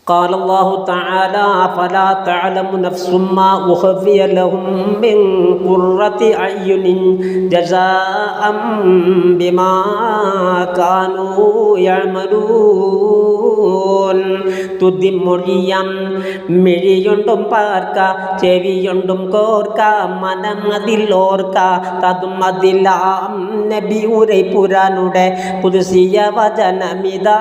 قال الله تعالى فلا تعلم نفس ما أخفي لهم من قرة أعين جزاء بما كانوا يعملون തുതിമൊഴിയാം മിഴിയൊണ്ടും പാർക്ക ചെവിയൊണ്ടും കോർക്ക മനം അതിലോർക്ക തതും അതിലാം നബി ഉரை പുരാനുടെ പുതുസിയ വചനമിതാ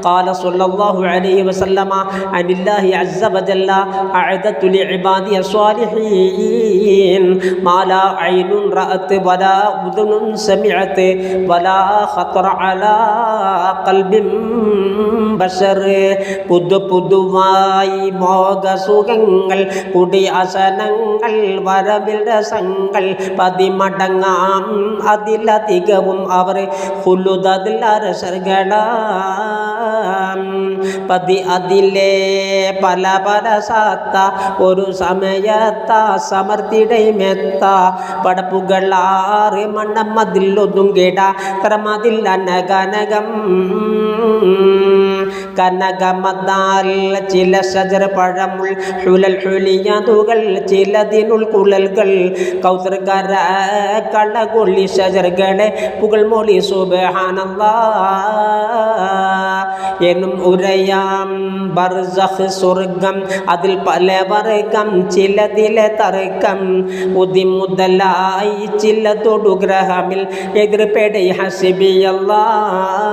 قال صلى الله عليه وسلم عن الله عز وجل أعددت لعبادي الصالحين ما لا عين رأت ولا أذن سمعت ولا خطر على قلب ബഷർ പുതുവായി മോഹസുഖങ്ങൾ കുടിയാസനങ്ങൾ വരവിൽ രസങ്ങൾ പതിമടങ്ങാം അതിലധികവും അവർ ഹുലുദതിൽ അരസകളാം പതി അതിലെ പല പല സാത്ത ഒരു സമയത്ത സമർത്തിടമെത്ത പടപ്പുകളാറ് മണ്ണം അതിലൊതുങ്കിട ക്രമതിൽ അനഗനകം കനകമതാൽ ചില ഷജർ പഴമുൾ ഹുലൽ ഹുലിയതുകൾ ചിലതിനുൾ കുഴൽകൾ കൗസർകര കളകൊള്ളി ഷജറുകളെ പുകൾ മൊഴി സുബ്ഹാനല്ലാഹ് എന്നും ഉരയാം ബർസഖ് സ്വർഗം അതിൽ പല വർഗം ചിലതിലെ തർക്കം ഉദിമുതലായി ചിലതൊടു ഗ്രഹമിൽ എതിർപ്പെടെ ഹസിബിയല്ലാഹ്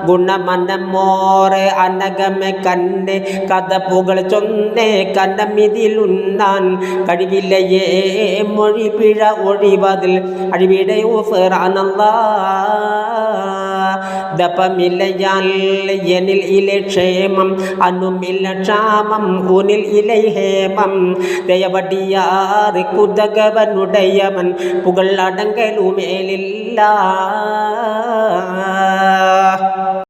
ഗുണമനമോറെ അനഗമെ കണ്ണ് കഥപ്പുകൾ ചൊന്നേ കണ്ണമിതിലുണ്ണാൻ കഴിവില്ലയേ മൊഴി പിഴ ഒഴിവതിൽ അഴിവിടെ ദപമില്ലയാൽ എന്നിൽ ഇലെ ക്ഷേമം അനുമില്ല ക്ഷാമം ഊനിൽ ഇലെ ഹേമം ദയവടിയാറ് കുതകവനുടയവൻ പുകൾ അടങ്കലുമേലില്ല